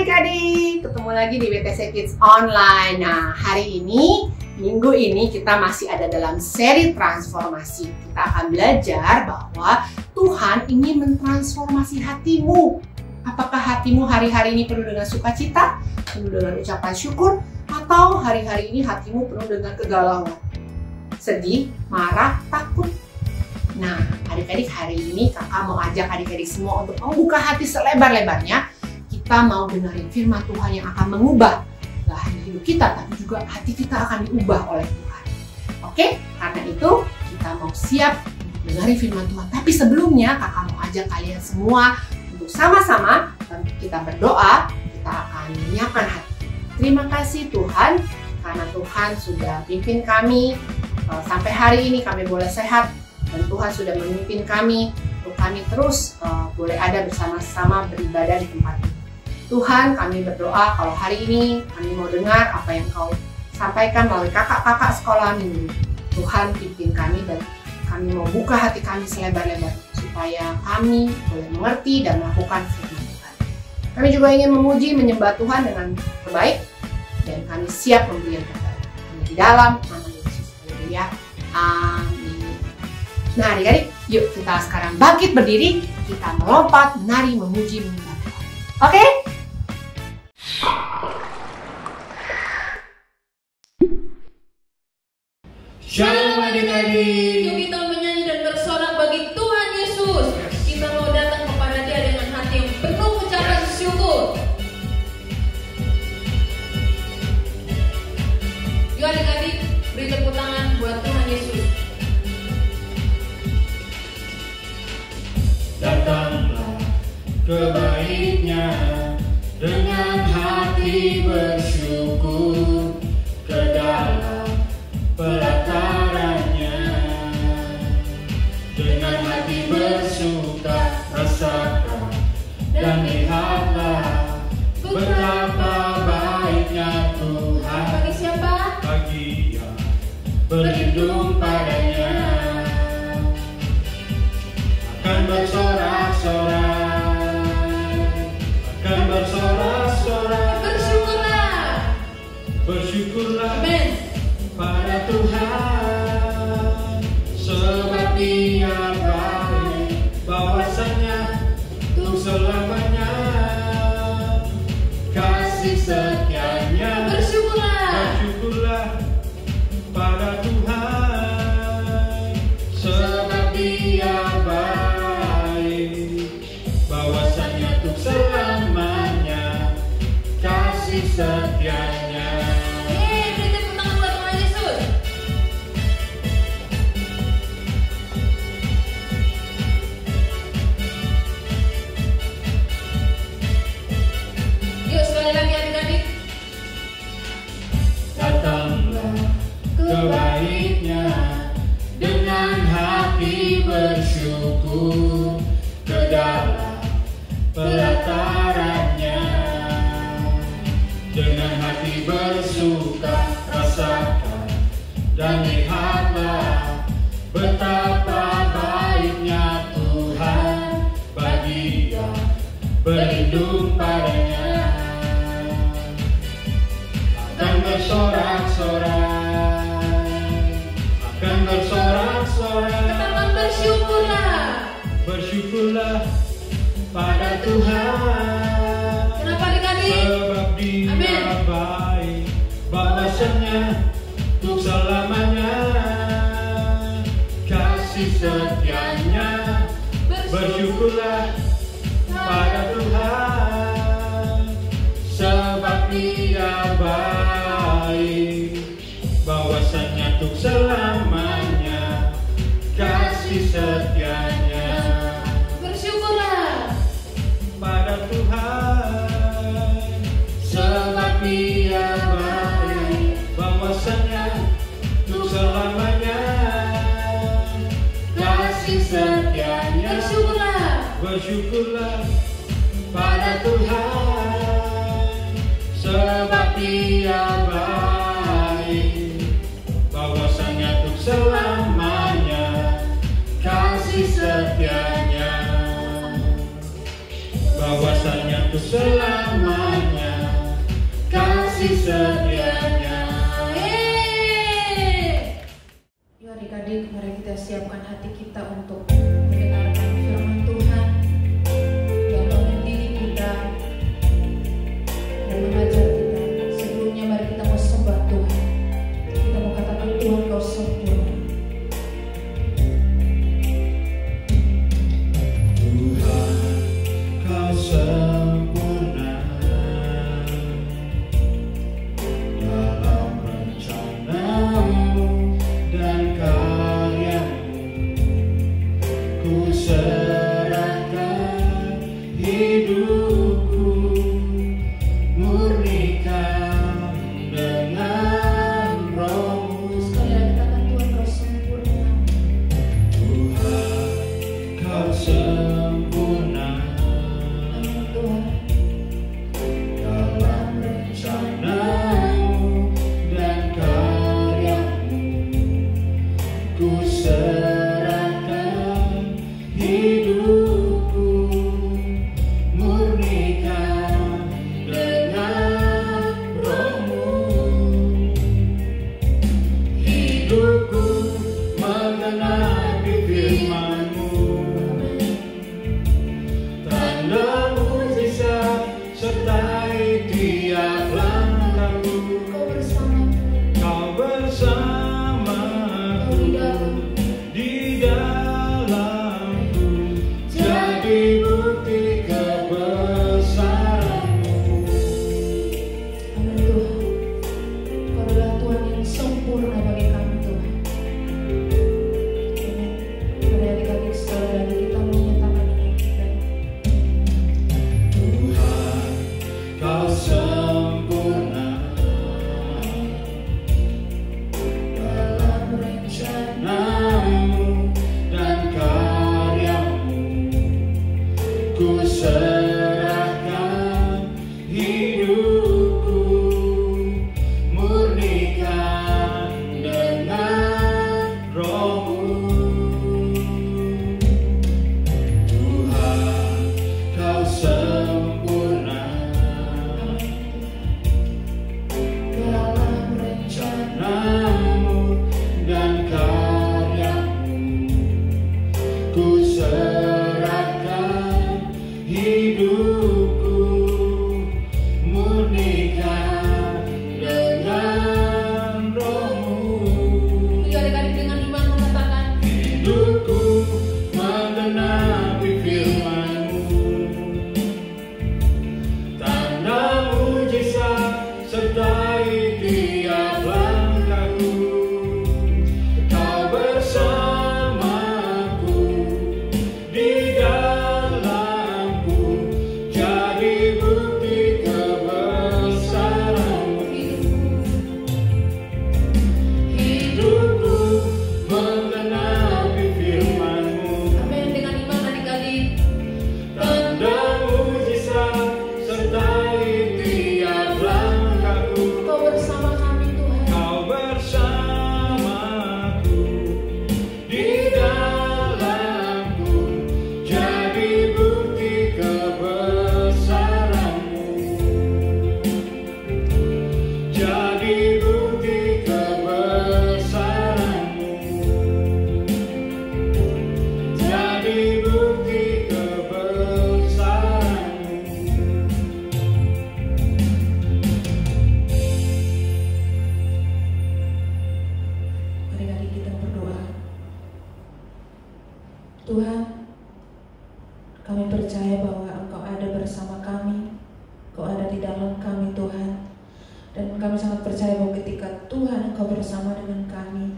adik-adik, ketemu lagi di WTC Kids Online. Nah, hari ini, minggu ini kita masih ada dalam seri transformasi. Kita akan belajar bahwa Tuhan ingin mentransformasi hatimu. Apakah hatimu hari-hari ini penuh dengan sukacita, penuh dengan ucapan syukur, atau hari-hari ini hatimu penuh dengan kegalauan, sedih, marah, takut? Nah, adik-adik, hari ini kakak mau ajak adik-adik semua untuk membuka hati selebar-lebarnya. Kita mau dengerin firman Tuhan yang akan mengubah gak hanya hidup kita, tapi juga hati kita akan diubah oleh Tuhan. Oke? Karena itu kita mau siap dengerin firman Tuhan. Tapi sebelumnya kakak mau ajak kalian semua untuk sama-sama kita berdoa. Kita akan menyiapkan hati. Terima kasih Tuhan, karena Tuhan sudah pimpin kami sampai hari ini kami boleh sehat. Dan Tuhan sudah memimpin kami untuk kami terus boleh ada bersama-sama beribadah di tempat ini. Tuhan, kami berdoa kalau hari ini kami mau dengar apa yang Kau sampaikan melalui kakak-kakak sekolah minggu. Tuhan pimpin kami dan kami mau buka hati kami selebar-lebar supaya kami boleh mengerti dan melakukan firman Tuhan. Kami juga ingin memuji, menyembah Tuhan dengan terbaik dan kami siap memberi yang terbaik. Di dalam nama Yesus. Haleluya. Amin. Nah adik-adik, yuk kita sekarang bangkit berdiri, kita melompat, menari, memuji, menyembah Tuhan. Oke? Shalom adik-adik. Yuk kita menyanyi dan bersorak bagi Tuhan Yesus. Kita mau datang kepada Dia dengan hati yang penuh ucapan syukur. Yuk adik-adik, beri tepuk tangan buat Tuhan Yesus. Datanglah ke baitnya dengan hati bersyukur, ke dalam pelatarannya dengan hati bersuka, rasakan dan lihatlah betapa baiknya Tuhan. Bagi siapa? Bagi yang berlindung padanya akan bersorak-sorai, akan bersorak-sorai. Bersyukurlah. Bersyukurlah. Amin. Pada Tuhan, sebab Dia baik, bahwasanya untuk selamanya kasih setianya. Bersyukurlah. Bersyukurlah pada Tuhan, sebab Dia baik, bahwasanya untuk selamanya kasih setianya. Baiknya dengan hati bersyukur, ke dalam pelatarannya dengan hati bersuka, rasakan dan lihatlah betapa baiknya Tuhan bagi yang berlindung padanya. Akan bersorak-sorai, akan bersorak-sorai. Katakan bersyukurlah. Bersyukurlah pada Tuhan. Kenapa adik-adik? Sebab Dia Amin. baik, bahwasanya untuk selamanya kasih setianya. Bersyukurlah pada Tuhan, sebab Dia baik, bahwasanya untuk selamanya kasih setianya. Bersyukurlah Pada Tuhan, sebab Dia baik, bahwasanya untuk selamanya kasih setianya. bersyukurlah. Bersyukurlah pada Tuhan, sebab Dia baik, bahwasanya untuk selamanya kasih setianya. Bahwasanya untuk selamanya setianya. Yuk adik-adik, mari kita siapkan hati kita untuk mendengarkan firman Tuhan yang memimpin kita dan mengajar kita. Sebelumnya mari kita mau sembah Tuhan. Kita mau katakan, Tuhan Kau sempurna. Tuhan, Kau sempurna dalam rencana-Mu dan karya-Mu. Ku serahkan hidupku, murnikan dengan Roh-Mu. Sekali lagi katakan, Tuhan Kau sempurna. Tuhan, Kau sempurna Amin Tuhan. dalam rencana-Mu dan karya-Mu. Ku serahkan hidupku, murnikan dengan Roh-Mu. Hidupku menggenapi firman-Mu, tanda mujizat sertai tiap langkahku. Kau bersamaku. Kau bersamaku di dalamku, jadi bukti kebesaran-Mu. Amin Tuhan. Kau adalah Tuhan yang sempurna bagi kami Tuhan. Amin. Mari adik-adik sekali lagi kita menyatakan dengan kita. Tuhan, Kau sempurna dalam rencana-Mu dan karya-Mu. Ku serahkan hidupku, murnikan dengan Roh-Mu. Tuhan, Kau sempurna dalam rencana-Mu dan karya-Mu. Ku serahkan hidupku, murnikan dengan Roh-Mu. Mari adik-adik dengan iman mengatakan, Hidupku menggenapi firman-Mu, tanda mujizat sertai tiap langkahku. Kau bersamaku di dalamku, jadi bukti kebesaran-Mu. Hidupku menggenapi firman-Mu, amin dengan iman adik-adik. tanda mujizat sertai tiap langkahku. Kau bersama kami Tuhan. Kau bersamaku di dalamku, jadi bukti kebesaran-Mu. Jadi bukti kebesaran-Mu. Jadi bukti kebesaran-Mu. Adik-adik kita berdoa. Tuhan, kami percaya bahwa Engkau ada bersama kami, Engkau ada di dalam kami Tuhan. Dan kami sangat percaya bahwa ketika Tuhan Engkau bersama dengan kami,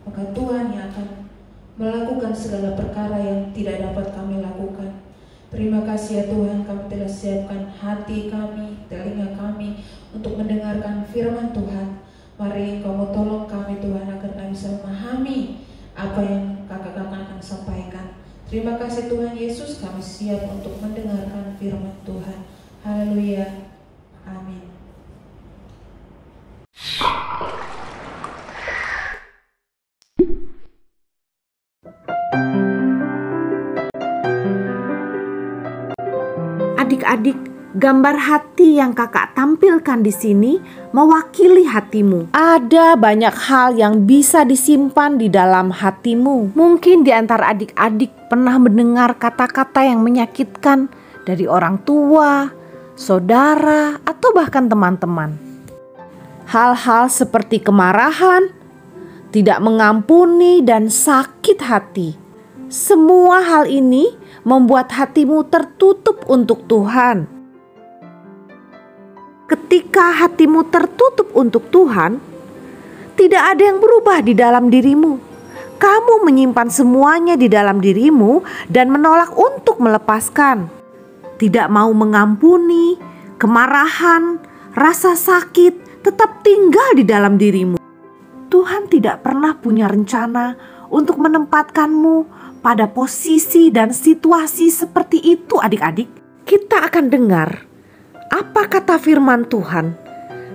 maka Tuhan yang akan melakukan segala perkara yang tidak dapat kami lakukan. Terima kasih ya Tuhan, kami telah siapkan hati kami, telinga kami untuk mendengarkan firman Tuhan. Mari Engkau mau tolong kami Tuhan agar kami bisa memahami apa yang kakak-kakak akan sampaikan. Terima kasih Tuhan Yesus, kami siap untuk mendengarkan firman Tuhan. Haleluya. Amin. Adik-adik, Gambar hati yang kakak tampilkan di sini mewakili hatimu. Ada banyak hal yang bisa disimpan di dalam hatimu. Mungkin di antara adik-adik pernah mendengar kata-kata yang menyakitkan dari orang tua, saudara, atau bahkan teman-teman. Hal-hal seperti kemarahan, tidak mengampuni, dan sakit hati. Semua hal ini membuat hatimu tertutup untuk Tuhan. Ketika hatimu tertutup untuk Tuhan, tidak ada yang berubah di dalam dirimu. Kamu menyimpan semuanya di dalam dirimu dan menolak untuk melepaskan. Tidak mau mengampuni, kemarahan, rasa sakit tetap tinggal di dalam dirimu. Tuhan tidak pernah punya rencana untuk menempatkanmu pada posisi dan situasi seperti itu, adik-adik. Kita akan dengar apa kata firman Tuhan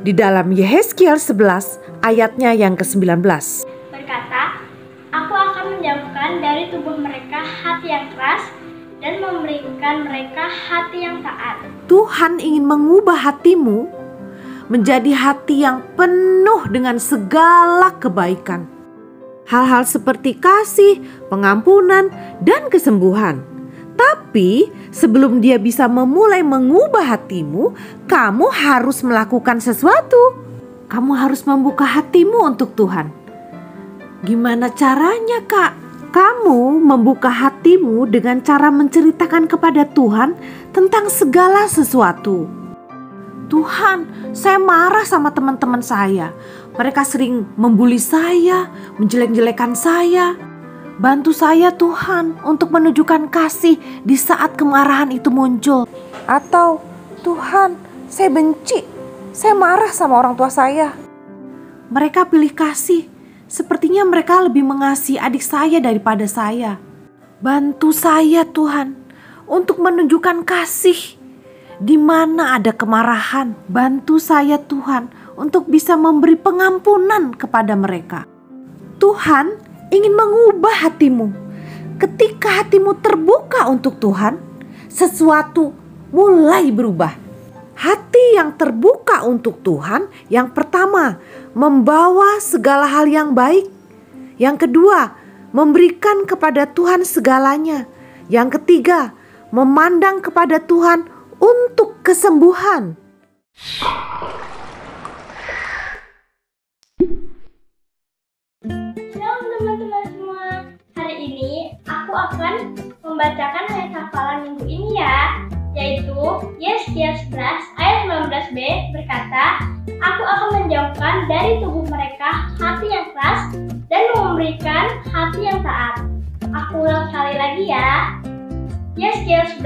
di dalam Yehezkiel 11 ayatnya yang ke-19. Berkata, aku akan menjauhkan dari tubuh mereka hati yang keras dan memberikan mereka hati yang taat. Tuhan ingin mengubah hatimu menjadi hati yang penuh dengan segala kebaikan. Hal-hal seperti kasih, pengampunan, dan kesembuhan. Tapi sebelum Dia bisa memulai mengubah hatimu, kamu harus melakukan sesuatu. Kamu harus membuka hatimu untuk Tuhan. Gimana caranya, Kak? Kamu membuka hatimu dengan cara menceritakan kepada Tuhan tentang segala sesuatu. Tuhan, saya marah sama teman-teman saya. Mereka sering membuli saya, menjelek-jelekan saya. Bantu saya Tuhan untuk menunjukkan kasih di saat kemarahan itu muncul. Atau, Tuhan, saya benci, saya marah sama orang tua saya. Mereka pilih kasih. Sepertinya mereka lebih mengasihi adik saya daripada saya. Bantu saya Tuhan untuk menunjukkan kasih. Di mana ada kemarahan, bantu saya Tuhan untuk bisa memberi pengampunan kepada mereka. Tuhan ingin mengubah hatimu. Ketika hatimu terbuka untuk Tuhan, sesuatu mulai berubah. Hati yang terbuka untuk Tuhan, yang pertama, membawa segala hal yang baik. Yang kedua, memberikan kepada Tuhan segalanya. Yang ketiga, memandang kepada Tuhan untuk kesembuhan. Shalom teman-teman semua. Hari ini aku akan membacakan ayat hafalan minggu ini ya, yaitu Yehezkiel 11 ayat 19b berkata, aku akan menjauhkan dari tubuh mereka hati yang keras dan memberikan hati yang taat. Aku ulang sekali lagi ya. Yehezkiel 11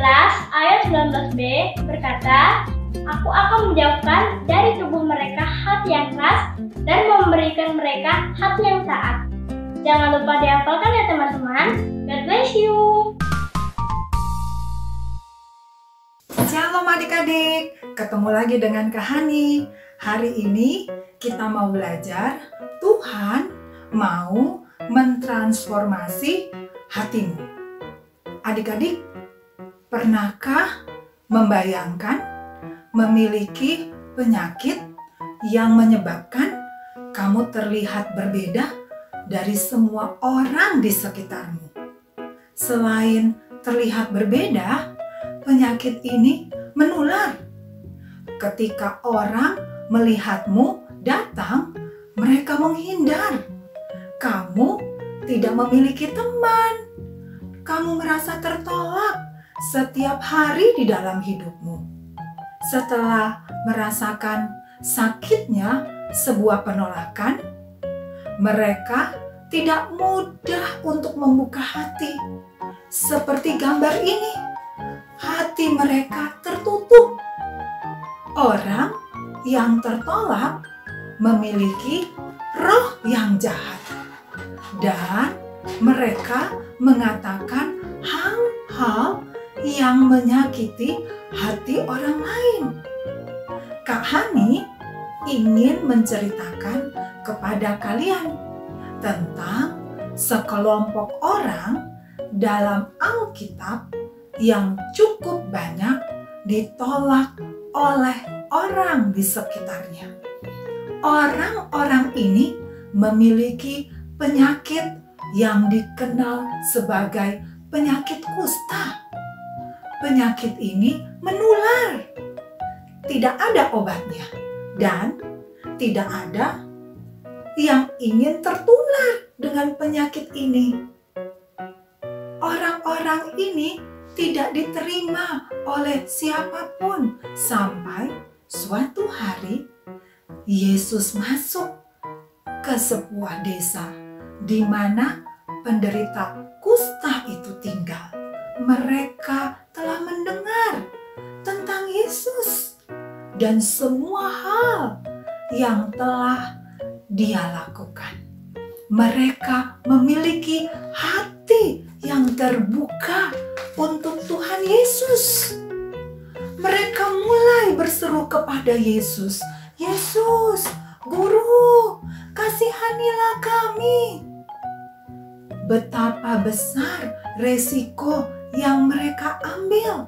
ayat 19b berkata, aku akan menjauhkan dari tubuh mereka hati yang keras dan memberikan mereka hati yang taat. Jangan lupa dihafalkan ya teman-teman. God bless you. Shalom adik-adik, ketemu lagi dengan Kak Hani. Hari ini kita mau belajar Tuhan mau mentransformasi hatimu. Adik-adik, pernahkah membayangkan memiliki penyakit yang menyebabkan kamu terlihat berbeda dari semua orang di sekitarmu? Selain terlihat berbeda, penyakit ini menular. Ketika orang melihatmu datang, mereka menghindar. Kamu tidak memiliki teman. Kamu merasa tertolak setiap hari di dalam hidupmu. Setelah merasakan sakitnya sebuah penolakan, mereka tidak mudah untuk membuka hati. Seperti gambar ini, hati mereka tertutup. Orang yang tertolak memiliki roh yang jahat, dan mereka mengatakan hal-hal yang menyakiti hati orang lain. Kak Hani ingin menceritakan kepada kalian tentang sekelompok orang dalam Alkitab yang cukup banyak ditolak oleh orang di sekitarnya. Orang-orang ini memiliki penyakit yang dikenal sebagai penyakit kusta. Penyakit ini menular. Tidak ada obatnya dan tidak ada yang ingin tertular dengan penyakit ini. Orang-orang ini tidak diterima oleh siapapun sampai suatu hari Yesus masuk ke sebuah desa di mana penderita kusta itu tinggal. Mereka telah mendengar tentang Yesus dan semua hal yang telah Dia lakukan. Mereka memiliki hati yang terbuka untuk Tuhan Yesus. Mereka mulai berseru kepada Yesus, "Yesus, Guru, kasihanilah kami." Betapa besar resiko yang mereka ambil.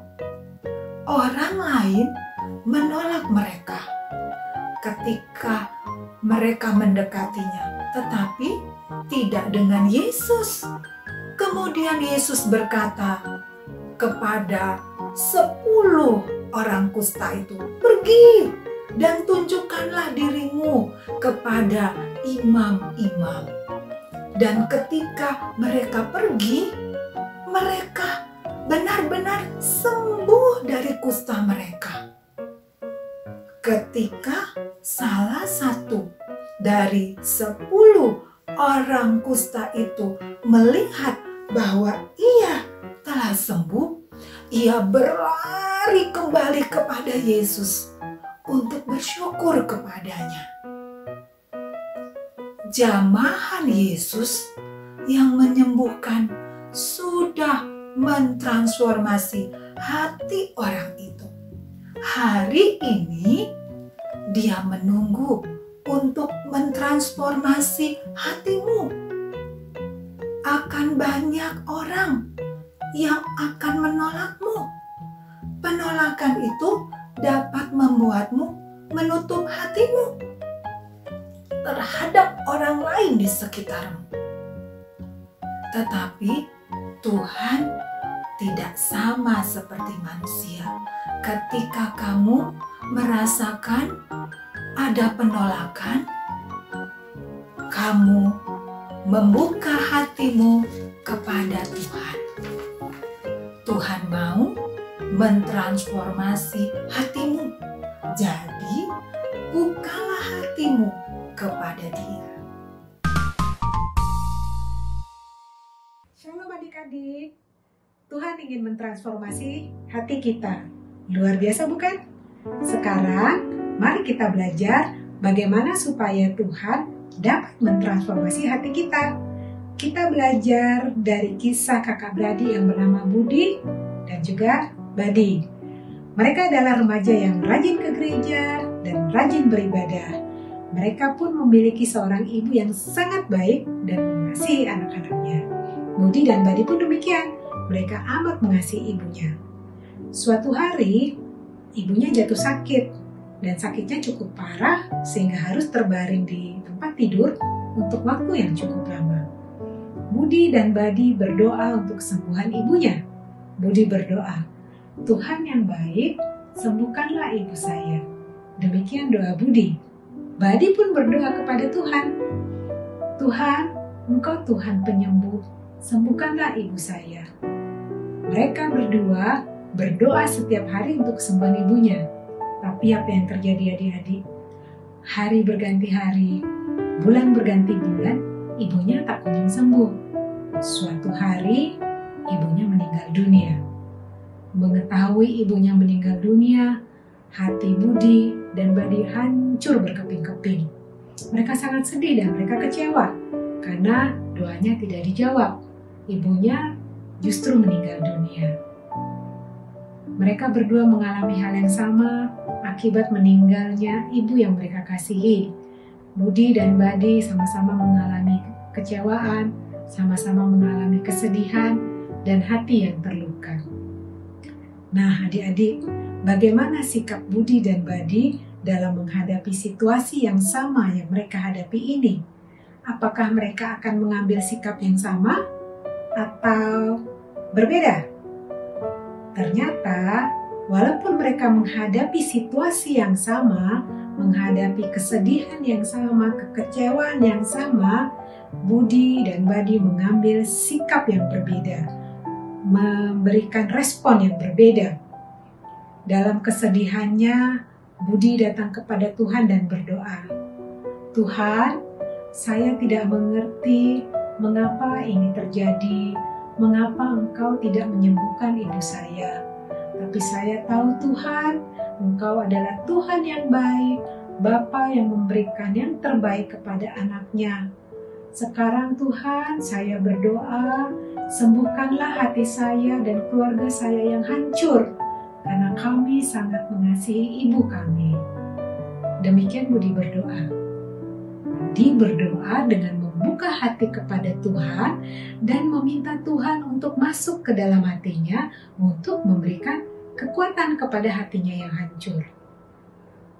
Orang lain menolak mereka ketika mereka mendekatinya, tetapi tidak dengan Yesus. Kemudian Yesus berkata kepada 10 orang kusta itu, "Pergi dan tunjukkanlah dirimu kepada imam-imam." Dan ketika mereka pergi, mereka benar-benar sembuh dari kusta mereka. Ketika salah satu dari 10 orang kusta itu melihat bahwa ia telah sembuh, ia berlari kembali kepada Yesus untuk bersyukur kepadanya. Jamahan Yesus yang menyembuhkan sudah mentransformasi hati orang itu. Hari ini Dia menunggu untuk mentransformasi hatimu. Akan banyak orang yang akan menolakmu. Penolakan itu dapat membuatmu menutup hatimu terhadap orang lain di sekitarmu. Tetapi Tuhan tidak sama seperti manusia. Ketika kamu merasakan ada penolakan, kamu membuka hatimu kepada Tuhan. Tuhan mau mentransformasi hatimu. Jadi, bukalah hatimu kepada Dia. Shalom adik-adik, Tuhan ingin mentransformasi hati kita. Luar biasa bukan? Sekarang mari kita belajar bagaimana supaya Tuhan dapat mentransformasi hati kita. Kita belajar dari kisah kakak beradik yang bernama Budi dan juga Badi. Mereka adalah remaja yang rajin ke gereja dan rajin beribadah. Mereka pun memiliki seorang ibu yang sangat baik dan mengasihi anak-anaknya. Budi dan Badi pun demikian. Mereka amat mengasihi ibunya. Suatu hari, ibunya jatuh sakit dan sakitnya cukup parah sehingga harus terbaring di tempat tidur untuk waktu yang cukup lama. Budi dan Badi berdoa untuk kesembuhan ibunya. Budi berdoa, "Tuhan yang baik, sembuhkanlah ibu saya." Demikian doa Budi. Badi pun berdoa kepada Tuhan, "Tuhan, Engkau Tuhan penyembuh, sembuhkanlah ibu saya." Mereka berdua berdoa setiap hari untuk kesembuhan ibunya. Tapi apa yang terjadi adik-adik? Hari berganti hari, bulan berganti bulan, ibunya tak kunjung sembuh. Suatu hari, ibunya meninggal dunia. Mengetahui ibunya meninggal dunia, hati Budi dan Badi hancur berkeping-keping. Mereka sangat sedih dan mereka kecewa karena doanya tidak dijawab. Ibunya justru meninggal dunia. Mereka berdua mengalami hal yang sama akibat meninggalnya ibu yang mereka kasihi. Budi dan Badi sama-sama mengalami kekecewaan, sama-sama mengalami kesedihan dan hati yang terluka. Nah, adik-adik, bagaimana sikap Budi dan Badi dalam menghadapi situasi yang sama yang mereka hadapi ini. Apakah mereka akan mengambil sikap yang sama atau berbeda? Ternyata, walaupun mereka menghadapi situasi yang sama, menghadapi kesedihan yang sama, kekecewaan yang sama, Budi dan Badi mengambil sikap yang berbeda, memberikan respon yang berbeda. Dalam kesedihannya, Budi datang kepada Tuhan dan berdoa, "Tuhan, saya tidak mengerti mengapa ini terjadi, mengapa Engkau tidak menyembuhkan ibu saya. Tapi saya tahu Tuhan, Engkau adalah Tuhan yang baik, Bapa yang memberikan yang terbaik kepada anaknya. Sekarang Tuhan, saya berdoa, sembuhkanlah hati saya dan keluarga saya yang hancur, karena kami sangat mengasihi ibu kami." Demikian Budi berdoa. Budi berdoa dengan membuka hati kepada Tuhan dan meminta Tuhan untuk masuk ke dalam hatinya untuk memberikan kekuatan kepada hatinya yang hancur.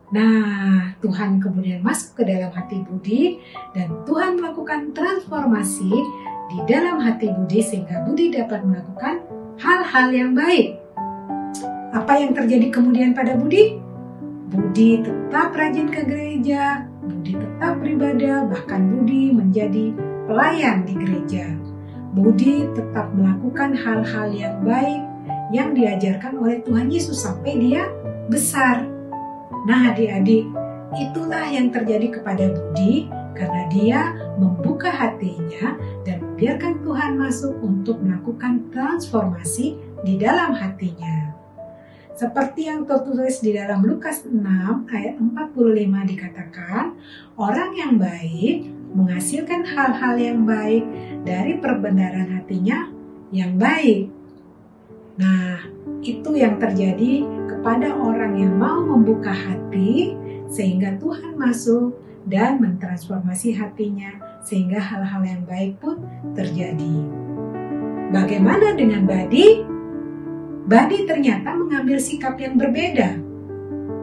Nah, Tuhan kemudian masuk ke dalam hati Budi dan Tuhan melakukan transformasi di dalam hati Budi sehingga Budi dapat melakukan hal-hal yang baik. Apa yang terjadi kemudian pada Budi? Budi tetap rajin ke gereja, Budi tetap beribadah, bahkan Budi menjadi pelayan di gereja. Budi tetap melakukan hal-hal yang baik yang diajarkan oleh Tuhan Yesus sampai dia besar. Nah, adik-adik, itulah yang terjadi kepada Budi karena dia membuka hatinya dan membiarkan Tuhan masuk untuk melakukan transformasi di dalam hatinya. Seperti yang tertulis di dalam Lukas 6 ayat 45 dikatakan, orang yang baik menghasilkan hal-hal yang baik dari perbendaharaan hatinya yang baik. Nah, itu yang terjadi kepada orang yang mau membuka hati sehingga Tuhan masuk dan mentransformasi hatinya sehingga hal-hal yang baik pun terjadi. Bagaimana dengan Badi? Badi ternyata mengambil sikap yang berbeda.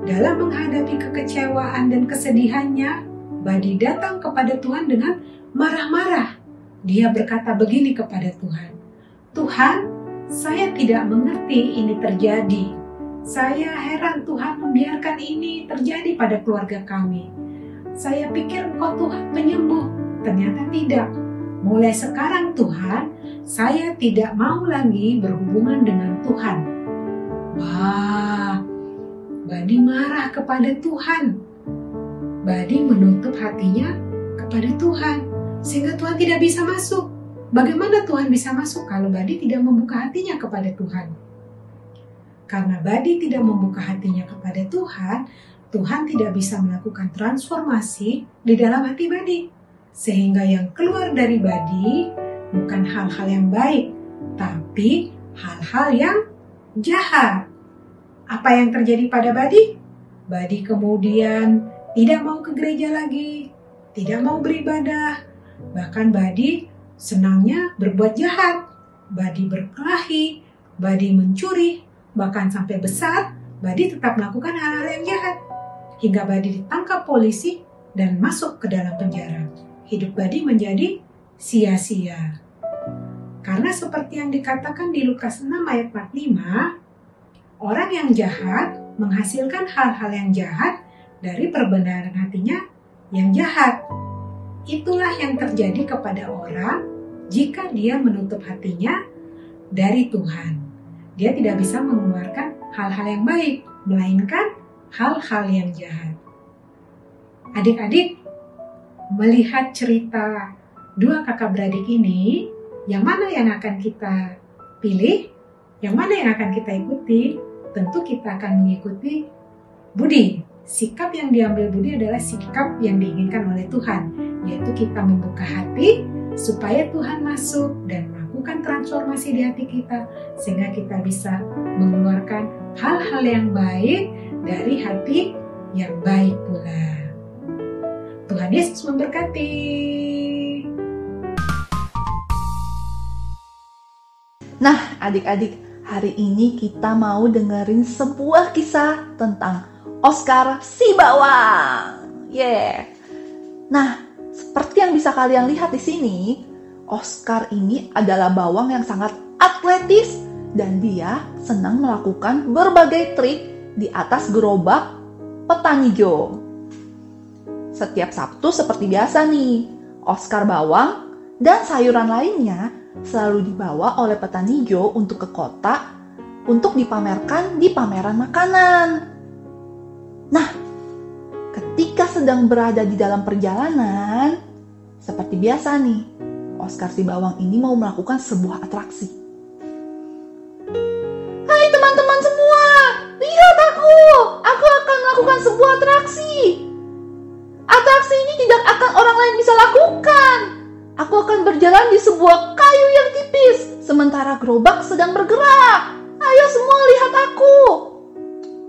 Dalam menghadapi kekecewaan dan kesedihannya, Badi datang kepada Tuhan dengan marah-marah. Dia berkata begini kepada Tuhan, "Tuhan, saya tidak mengerti ini terjadi. Saya heran Tuhan membiarkan ini terjadi pada keluarga kami. Saya pikir Engkau Tuhan penyembuh, ternyata tidak. Mulai sekarang Tuhan, saya tidak mau lagi berhubungan dengan Tuhan." Wah, Badi marah kepada Tuhan. Badi menutup hatinya kepada Tuhan, sehingga Tuhan tidak bisa masuk. Bagaimana Tuhan bisa masuk kalau Badi tidak membuka hatinya kepada Tuhan? Karena Badi tidak membuka hatinya kepada Tuhan, Tuhan tidak bisa melakukan transformasi di dalam hati Badi. Sehingga yang keluar dari Badi bukan hal-hal yang baik, tapi hal-hal yang jahat. Apa yang terjadi pada Badi? Badi kemudian tidak mau ke gereja lagi, tidak mau beribadah. Bahkan Badi senangnya berbuat jahat. Badi berkelahi, Badi mencuri, bahkan sampai besar, Badi tetap melakukan hal-hal yang jahat. Hingga Badi ditangkap polisi dan masuk ke dalam penjara. Hidup Badi menjadi sia-sia. Karena seperti yang dikatakan di Lukas 6 ayat 45, orang yang jahat menghasilkan hal-hal yang jahat dari perbendaharaan hatinya yang jahat. Itulah yang terjadi kepada orang jika dia menutup hatinya dari Tuhan. Dia tidak bisa mengeluarkan hal-hal yang baik, melainkan hal-hal yang jahat. Adik-adik, melihat cerita dua kakak beradik ini, yang mana yang akan kita pilih? Yang mana yang akan kita ikuti? Tentu kita akan mengikuti Budi. Sikap yang diambil Budi adalah sikap yang diinginkan oleh Tuhan, yaitu kita membuka hati supaya Tuhan masuk dan melakukan transformasi di hati kita, sehingga kita bisa mengeluarkan hal-hal yang baik dari hati yang baik pula. Tuhan Yesus memberkati. Nah, adik-adik, Hari ini kita mau dengerin sebuah kisah tentang Oscar si bawang. Nah, seperti yang bisa kalian lihat di sini, Oscar ini adalah bawang yang sangat atletis dan dia senang melakukan berbagai trik di atas gerobak petani Joe. Setiap Sabtu seperti biasa nih, Oscar bawang dan sayuran lainnya selalu dibawa oleh petani Joe untuk ke kota untuk dipamerkan di pameran makanan. Nah, ketika sedang berada di dalam perjalanan, seperti biasa nih, Oscar si bawang ini mau melakukan sebuah atraksi. Hai teman-teman semua, lihat aku akan melakukan sebuah atraksi. Atraksi ini tidak akan orang lain bisa lakukan. Aku akan berjalan di sebuah kayu yang tipis, sementara gerobak sedang bergerak. Ayo semua lihat aku.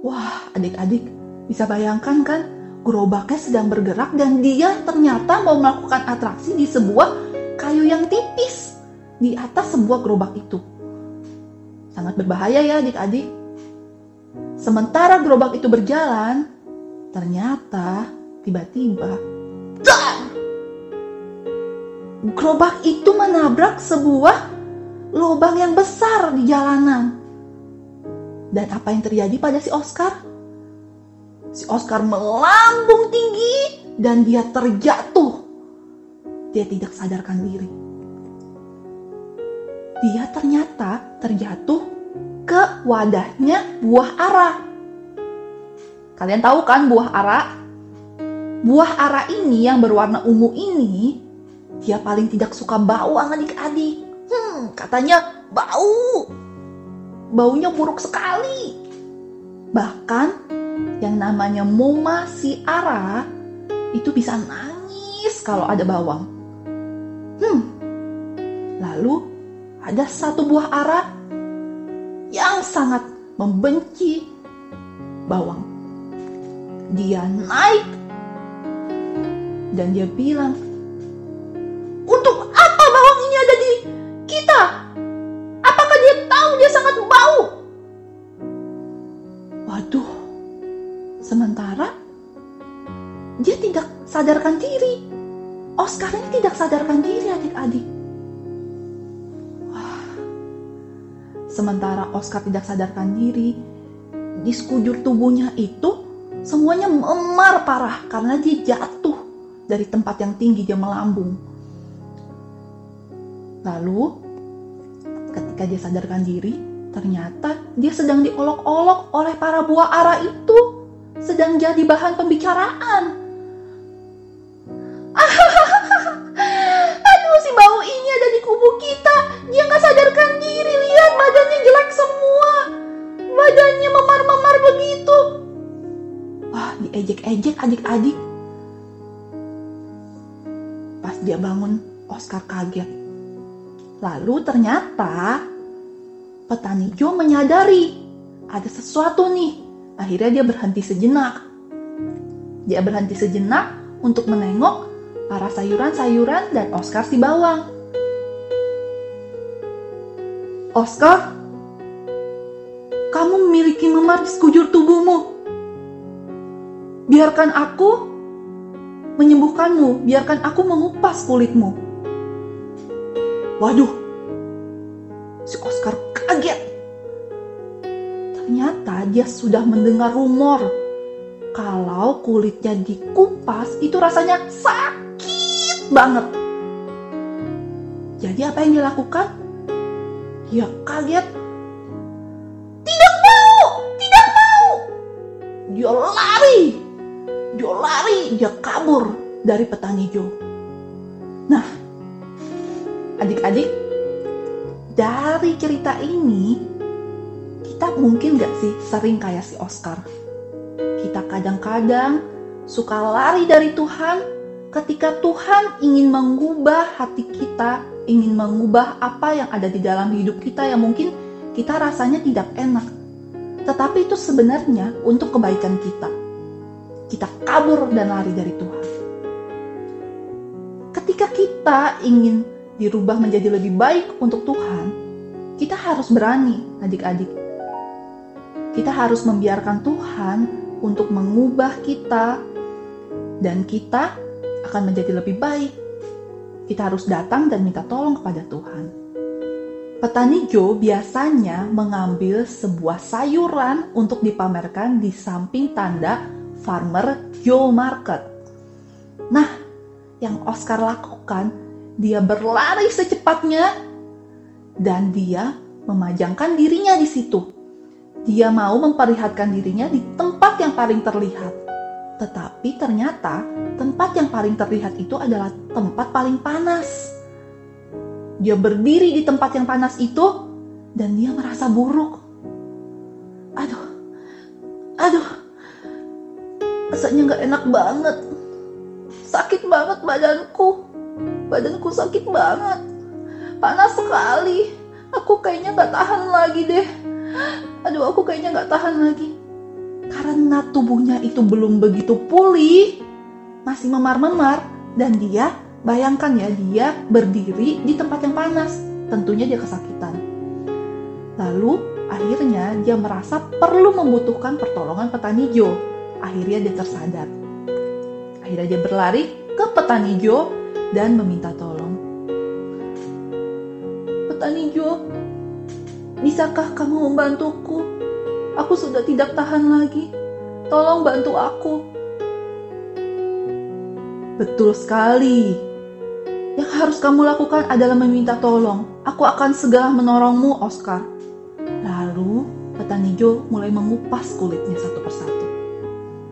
Wah, adik-adik bisa bayangkan kan? Gerobaknya sedang bergerak dan dia ternyata mau melakukan atraksi di sebuah kayu yang tipis di atas sebuah gerobak itu. Sangat berbahaya ya adik-adik. Sementara gerobak itu berjalan, ternyata tiba-tiba gerobak itu menabrak sebuah lubang yang besar di jalanan. Dan apa yang terjadi pada si Oscar? Si Oscar melambung tinggi dan dia terjatuh. Dia tidak sadarkan diri. Dia ternyata terjatuh ke wadahnya buah ara. Kalian tahu kan buah ara? Buah ara ini yang berwarna ungu ini, dia paling tidak suka bawang adik-adik. Katanya bau. Baunya buruk sekali. Bahkan yang namanya moma si ara itu bisa nangis kalau ada bawang. Lalu ada satu buah ara yang sangat membenci bawang. Dia naik dan dia bilang, "Untuk apa bawang ini ada di kita? Apakah dia tahu dia sangat bau?" Waduh, sementara dia tidak sadarkan diri. Oscar ini tidak sadarkan diri adik-adik. Wah. Sementara Oscar tidak sadarkan diri, di sekujur tubuhnya itu semuanya memar parah karena dia jatuh dari tempat yang tinggi, dia melambung. Lalu ketika dia sadarkan diri, ternyata dia sedang diolok-olok oleh para buah ara itu, sedang jadi bahan pembicaraan. Aduh, si bau ini ada di kubu kita. Dia gak sadarkan diri. Lihat, badannya jelek semua. Badannya memar-memar begitu. Wah, diejek-ejek adik-adik. Pas dia bangun, Oscar kaget. Lalu ternyata petani Joe menyadari ada sesuatu nih. Akhirnya dia berhenti sejenak. Dia berhenti sejenak untuk menengok para sayuran-sayuran dan Oscar si bawang. Oscar, kamu memiliki memar di sekujur tubuhmu. Biarkan aku menyembuhkanmu, biarkan aku mengupas kulitmu. Waduh, si Oscar kaget. Ternyata dia sudah mendengar rumor kalau kulitnya dikupas itu rasanya sakit banget. Jadi apa yang dia lakukan? Dia kaget. Tidak mau. Dia lari, dia kabur dari petani Joe. Nah, adik-adik, dari cerita ini kita mungkin gak sih sering kayak si Oscar? Kita kadang-kadang suka lari dari Tuhan ketika Tuhan ingin mengubah hati kita, ingin mengubah apa yang ada di dalam hidup kita yang mungkin kita rasanya tidak enak. Tetapi itu sebenarnya untuk kebaikan kita. Kita kabur dan lari dari Tuhan. Ketika kita ingin dirubah menjadi lebih baik untuk Tuhan, Kita harus berani, adik-adik. Kita harus membiarkan Tuhan untuk mengubah kita, dan kita akan menjadi lebih baik. Kita harus datang dan minta tolong kepada Tuhan. Petani Joe biasanya mengambil sebuah sayuran untuk dipamerkan di samping tanda Farmer Joe Market. Nah, yang Oscar lakukan, dia berlari secepatnya dan dia memajangkan dirinya di situ. Dia mau memperlihatkan dirinya di tempat yang paling terlihat. Tetapi ternyata tempat yang paling terlihat itu adalah tempat paling panas. Dia berdiri di tempat yang panas itu dan dia merasa buruk. Aduh, rasanya gak enak banget. Sakit banget badanku sakit banget. Panas sekali, aku kayaknya gak tahan lagi deh. Aku kayaknya gak tahan lagi. Karena tubuhnya itu belum begitu pulih, masih memar-memar, dan dia, bayangkan ya, dia berdiri di tempat yang panas. Tentunya dia kesakitan. Lalu akhirnya dia merasa perlu membutuhkan pertolongan petani Joe. Akhirnya dia tersadar. Akhirnya dia berlari ke petani Joe dan meminta tolong. Petani Joe, bisakah kamu membantuku? Aku sudah tidak tahan lagi. Tolong bantu aku. Betul sekali. Yang harus kamu lakukan adalah meminta tolong. Aku akan segera menolongmu, Oscar. Lalu, petani Joe mulai mengupas kulitnya satu persatu.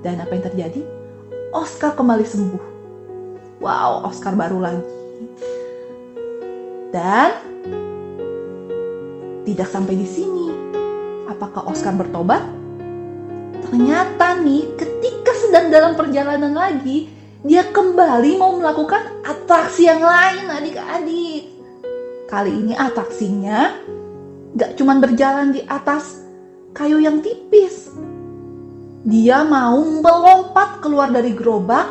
Dan apa yang terjadi? Oscar kembali sembuh. Wow, Oscar baru lagi. Dan tidak sampai di sini. Apakah Oscar bertobat? Ternyata nih, ketika sedang dalam perjalanan lagi, dia kembali mau melakukan atraksi yang lain, adik-adik. Kali ini atraksinya gak cuma berjalan di atas kayu yang tipis. Dia mau melompat keluar dari gerobak,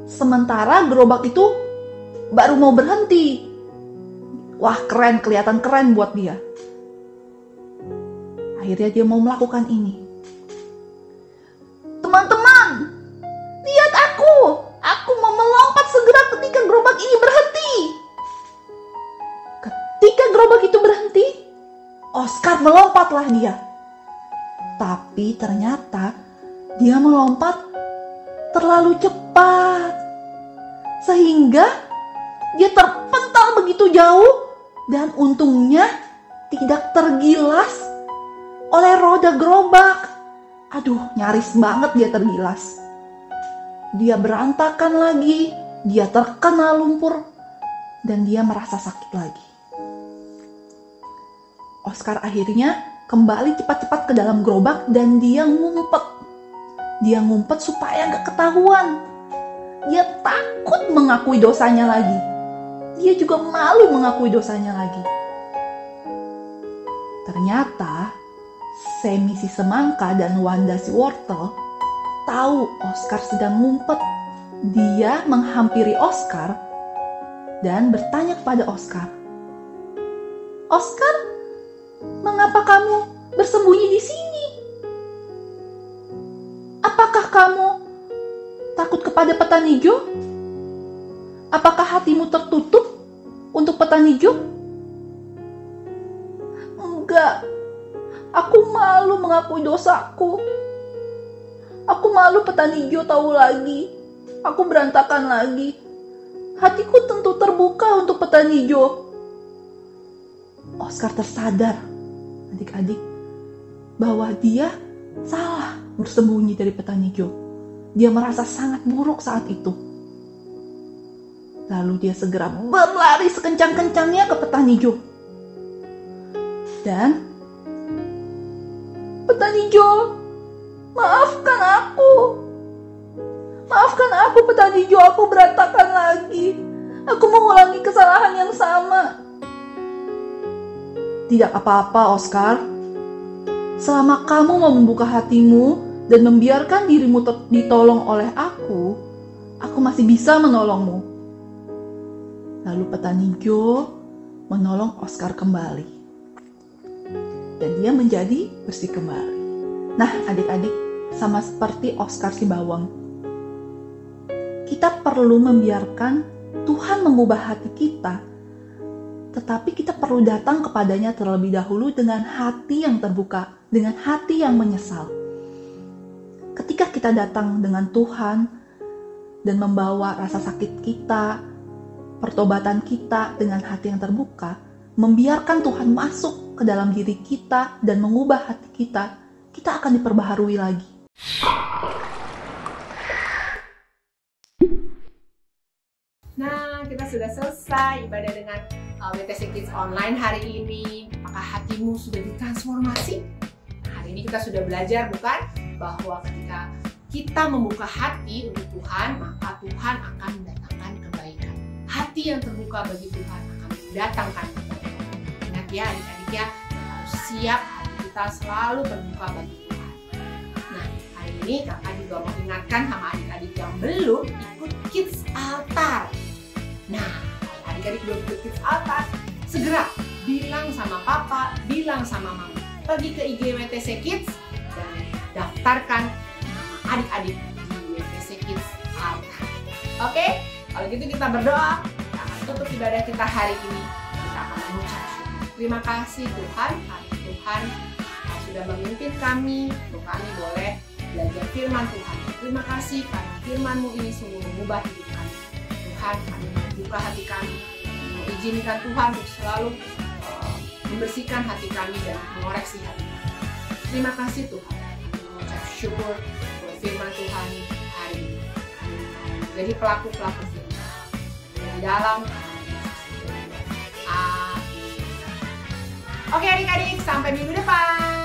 sementara gerobak itu baru mau berhenti. Wah, keren, kelihatan keren buat dia. Akhirnya dia mau melakukan ini. Teman-teman, lihat aku. Aku mau melompat segera ketika gerobak ini berhenti. Ketika gerobak itu berhenti, Oscar melompatlah dia. Tapi ternyata dia melompat terlalu cepat. Sehingga dia terpental begitu jauh dan untungnya tidak tergilas oleh roda gerobak. Aduh, nyaris banget dia tergilas. Dia berantakan lagi, dia terkena lumpur, dan dia merasa sakit lagi. Oscar akhirnya kembali cepat-cepat ke dalam gerobak dan dia ngumpet. Dia ngumpet supaya gak ketahuan. Dia takut mengakui dosanya lagi. Dia juga malu mengakui dosanya lagi. Ternyata Sammy si semangka dan Wanda si wortel tahu Oscar sedang ngumpet. Dia menghampiri Oscar dan bertanya kepada Oscar, "Oscar, mengapa kamu bersembunyi di sini? Apakah kamu takut kepada petani Joe? Apakah hatimu tertutup untuk petani Joe?" "Enggak. Aku malu mengakui dosaku. Aku malu petani Joe tahu lagi. Aku berantakan lagi. Hatiku tentu terbuka untuk petani Joe." Oscar tersadar, adik-adik, bahwa dia salah bersembunyi dari petani Joe. Dia merasa sangat buruk saat itu. Lalu dia segera berlari sekencang-kencangnya ke petani Joe. Dan "Petani Joe, maafkan aku. Maafkan aku, petani Joe, aku berantakan lagi. Aku mengulangi kesalahan yang sama." "Tidak apa-apa, Oscar. Selama kamu mau membuka hatimu dan membiarkan dirimu ditolong oleh aku masih bisa menolongmu." Lalu petani Joe menolong Oscar kembali. dan dia menjadi bersih kembali. Nah, adik-adik, sama seperti Oscar si bawang, kita perlu membiarkan Tuhan mengubah hati kita, tetapi kita perlu datang kepadanya terlebih dahulu dengan hati yang terbuka, dengan hati yang menyesal. Ketika kita datang dengan Tuhan dan membawa rasa sakit kita, pertobatan kita dengan hati yang terbuka, membiarkan Tuhan masuk ke dalam diri kita dan mengubah hati kita, kita akan diperbaharui lagi. Nah, kita sudah selesai ibadah dengan WTC Kids Online hari ini. Apakah hatimu sudah ditransformasi? Hari ini kita sudah belajar, bukan? Bahwa ketika kita membuka hati untuk Tuhan, maka Tuhan akan mendatangkan kebaikan. Hati yang terbuka bagi Tuhan akan mendatangkan kebaikan. Ingat ya adik-adik ya, kita harus siap hati kita selalu terbuka bagi Tuhan. Nah, hari ini kakak juga mau ingatkan sama adik-adik yang belum ikut Kids Altar. Nah, adik-adik belum ikut Kids Altar, segera bilang sama papa, bilang sama mama. Pergi ke IG WTC Kids dan daftarkan nama adik-adik di WTC Kids Altar. Oke? Kalau gitu kita berdoa, kita akan tutup ibadah kita hari ini. Kita akan mengucap syukur. Terima kasih Tuhan, Tuhan sudah memimpin kami, untuk kami boleh belajar firman Tuhan. Terima kasih karena firman-Mu ini sungguh mengubah hidup kami. Tuhan, kami membuka hati kami, mengizinkan Tuhan untuk selalu membersihkan hati kami dan mengoreksi hati kami. Terima kasih Tuhan, kami mengucap syukur buat firman Tuhan hari ini. Jadi pelaku-pelaku firman di dalam amin. Oke adik-adik, sampai minggu depan.